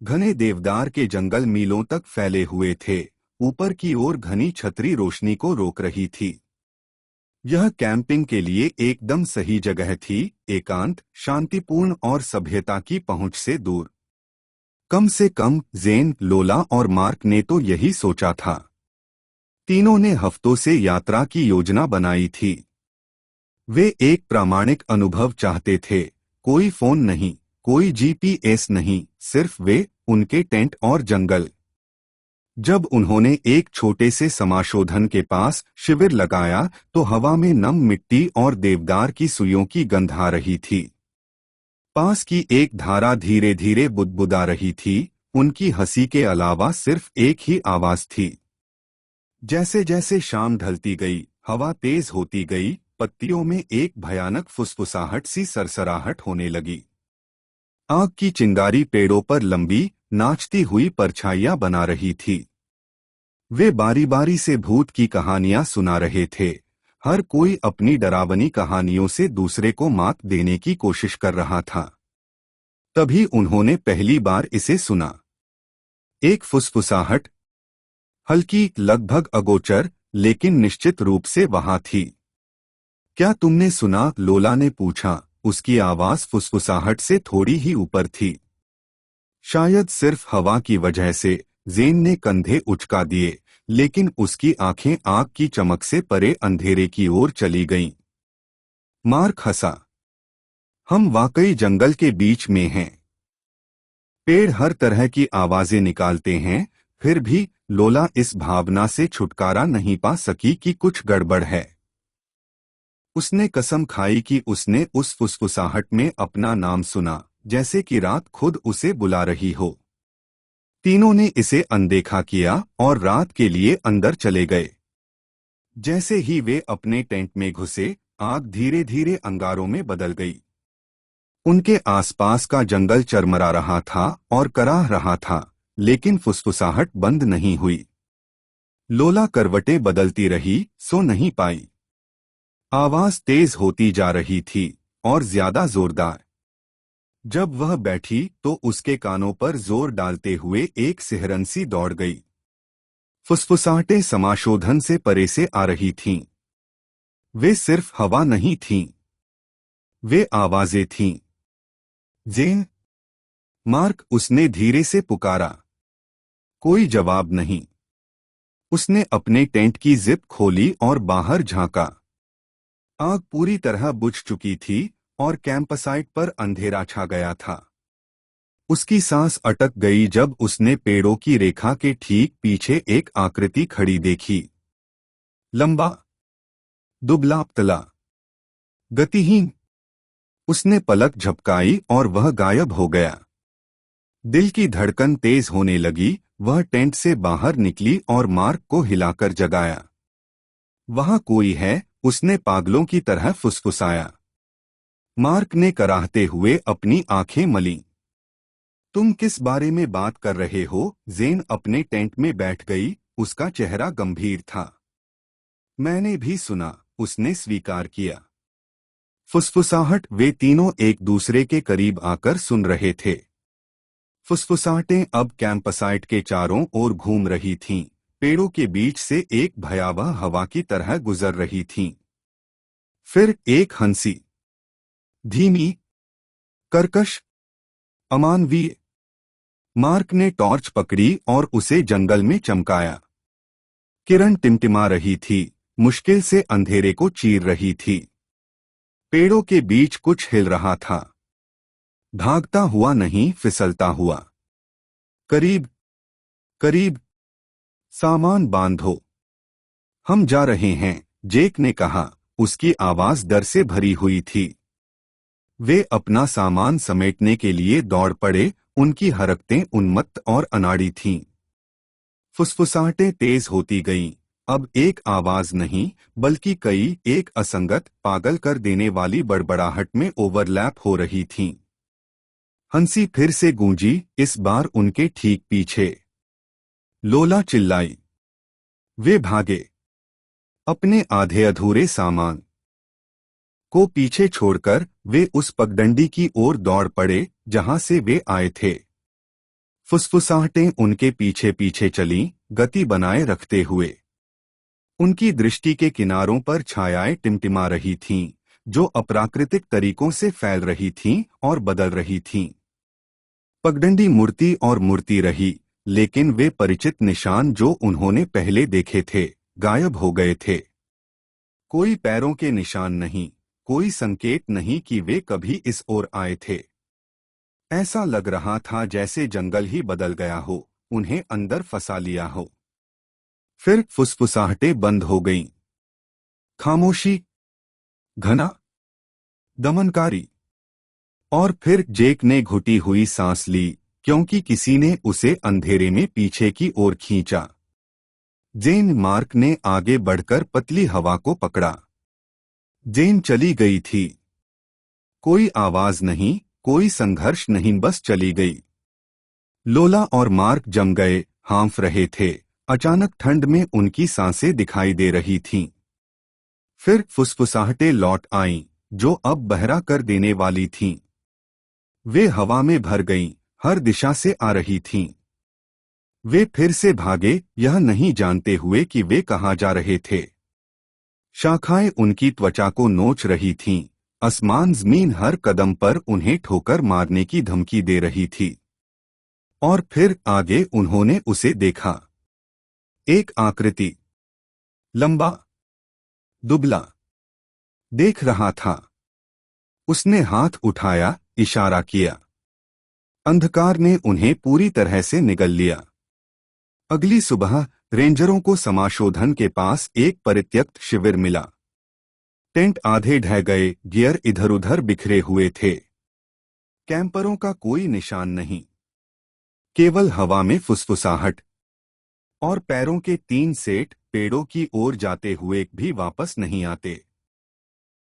घने देवदार के जंगल मीलों तक फैले हुए थे। ऊपर की ओर घनी छतरी रोशनी को रोक रही थी। यह कैंपिंग के लिए एकदम सही जगह थी, एकांत, शांतिपूर्ण और सभ्यता की पहुंच से दूर। कम से कम ज़ेन, लोला और मार्क ने तो यही सोचा था। तीनों ने हफ्तों से यात्रा की योजना बनाई थी। वे एक प्रामाणिक अनुभव चाहते थे। कोई फोन नहीं, कोई जीपीएस नहीं, सिर्फ वे, उनके टेंट और जंगल। जब उन्होंने एक छोटे से समाशोधन के पास शिविर लगाया तो हवा में नम मिट्टी और देवदार की सुइयों की गंध आ रही थी। पास की एक धारा धीरे धीरे बुदबुदा रही थी। उनकी हंसी के अलावा सिर्फ एक ही आवाज थी। जैसे जैसे शाम ढलती गई, हवा तेज होती गई, पत्तियों में एक भयानक फुसफुसाहट सी सरसराहट होने लगी। आग की चिंगारी पेड़ों पर लंबी, नाचती हुई परछाइयां बना रही थी। वे बारी बारी से भूत की कहानियां सुना रहे थे। हर कोई अपनी डरावनी कहानियों से दूसरे को मात देने की कोशिश कर रहा था। तभी उन्होंने पहली बार इसे सुना। एक फुसफुसाहट, हल्की, लगभग अगोचर, लेकिन निश्चित रूप से वहां थी। क्या तुमने सुना? लोला ने पूछा। उसकी आवाज फुसफुसाहट से थोड़ी ही ऊपर थी। शायद सिर्फ हवा की वजह से। ज़ेन ने कंधे उचका दिए, लेकिन उसकी आंखें आग की चमक से परे अंधेरे की ओर चली गईं। मार्क हंसा। हम वाकई जंगल के बीच में हैं। पेड़ हर तरह की आवाजें निकालते हैं, फिर भी लोला इस भावना से छुटकारा नहीं पा सकी कि कुछ गड़बड़ है। उसने कसम खाई कि उसने उस फुसफुसाहट में अपना नाम सुना, जैसे कि रात खुद उसे बुला रही हो। तीनों ने इसे अनदेखा किया और रात के लिए अंदर चले गए। जैसे ही वे अपने टेंट में घुसे, आग धीरे धीरे अंगारों में बदल गई। उनके आसपास का जंगल चरमरा रहा था और कराह रहा था, लेकिन फुसफुसाहट बंद नहीं हुई। लोला करवटें बदलती रही, सो नहीं पाई। आवाज तेज होती जा रही थी और ज्यादा जोरदार। जब वह बैठी तो उसके कानों पर जोर डालते हुए एक सिहरन सी दौड़ गई। फुसफुसाहटें समाशोधन से परे से आ रही थीं। वे सिर्फ हवा नहीं थीं, वे आवाजें थीं। ज़ेन, मार्क, उसने धीरे से पुकारा। कोई जवाब नहीं। उसने अपने टेंट की जिप खोली और बाहर झांका। आग पूरी तरह बुझ चुकी थी और कैंपसाइट पर अंधेरा छा गया था। उसकी सांस अटक गई जब उसने पेड़ों की रेखा के ठीक पीछे एक आकृति खड़ी देखी। लंबा, दुबला-पतला, गतिहीन। उसने पलक झपकाई और वह गायब हो गया। दिल की धड़कन तेज होने लगी। वह टेंट से बाहर निकली और मार्क को हिलाकर जगाया। वहां कोई है, उसने पागलों की तरह फुसफुसाया। मार्क ने कराहते हुए अपनी आंखें मलीं। तुम किस बारे में बात कर रहे हो? ज़ेन अपने टेंट में बैठ गई, उसका चेहरा गंभीर था। मैंने भी सुना, उसने स्वीकार किया। फुसफुसाहट। वे तीनों एक दूसरे के करीब आकर सुन रहे थे। फुसफुसाहटें अब कैंपसाइट के चारों ओर घूम रही थीं, पेड़ों के बीच से एक भयावह हवा की तरह गुजर रही थीं। फिर एक हंसी, धीमी, कर्कश, अमानवीय। मार्क ने टॉर्च पकड़ी और उसे जंगल में चमकाया। किरण टिमटिमा रही थी, मुश्किल से अंधेरे को चीर रही थी। पेड़ों के बीच कुछ हिल रहा था। भागता हुआ नहीं, फिसलता हुआ। करीब, करीब। सामान बांधो, हम जा रहे हैं, जेक ने कहा। उसकी आवाज डर से भरी हुई थी। वे अपना सामान समेटने के लिए दौड़ पड़े, उनकी हरकतें उन्मत्त और अनाड़ी थीं। फुसफुसाहटें तेज होती गईं। अब एक आवाज नहीं, बल्कि कई, एक असंगत, पागल कर देने वाली बड़बड़ाहट में ओवरलैप हो रही थीं। हंसी फिर से गूंजी, इस बार उनके ठीक पीछे। लोला चिल्लाई। वे भागे। अपने आधे अधूरे सामान को पीछे छोड़कर वे उस पगडंडी की ओर दौड़ पड़े जहां से वे आए थे। फुसफुसाहटें उनके पीछे पीछे चलीं, गति बनाए रखते हुए। उनकी दृष्टि के किनारों पर छायाएं टिमटिमा रही थीं, जो अप्राकृतिक तरीकों से फैल रही थीं और बदल रही थीं। पगडंडी मूर्ति और मूर्ति रही, लेकिन वे परिचित निशान जो उन्होंने पहले देखे थे, गायब हो गए थे। कोई पैरों के निशान नहीं, कोई संकेत नहीं कि वे कभी इस ओर आए थे। ऐसा लग रहा था जैसे जंगल ही बदल गया हो, उन्हें अंदर फंसा लिया हो। फिर फुसफुसाहटें बंद हो गईं। खामोशी, घना, दमनकारी। और फिर जेक ने घुटी हुई सांस ली, क्योंकि किसी ने उसे अंधेरे में पीछे की ओर खींचा। जेन मार्क ने आगे बढ़कर पतली हवा को पकड़ा। जेन चली गई थी। कोई आवाज नहीं, कोई संघर्ष नहीं, बस चली गई। लोला और मार्क जम गए, हाँफ रहे थे। अचानक ठंड में उनकी सांसें दिखाई दे रही थीं। फिर फुसफुसाहटें लौट आईं, जो अब बहरा कर देने वाली थीं। वे हवा में भर गईं, हर दिशा से आ रही थीं। वे फिर से भागे, यह नहीं जानते हुए कि वे कहाँ जा रहे थे। शाखाएं उनकी त्वचा को नोच रही थीं। आसमान जमीन हर कदम पर उन्हें ठोकर मारने की धमकी दे रही थी। और फिर आगे उन्होंने उसे देखा। एक आकृति, लंबा, दुबला, देख रहा था। उसने हाथ उठाया, इशारा किया। अंधकार ने उन्हें पूरी तरह से निगल लिया। अगली सुबह रेंजरों को समाशोधन के पास एक परित्यक्त शिविर मिला। टेंट आधे ढह गए, गियर इधर-उधर बिखरे हुए थे। कैंपरों का कोई निशान नहीं, केवल हवा में फुसफुसाहट। और पैरों के 3 सेट पेड़ों की ओर जाते हुए भी वापस नहीं आते।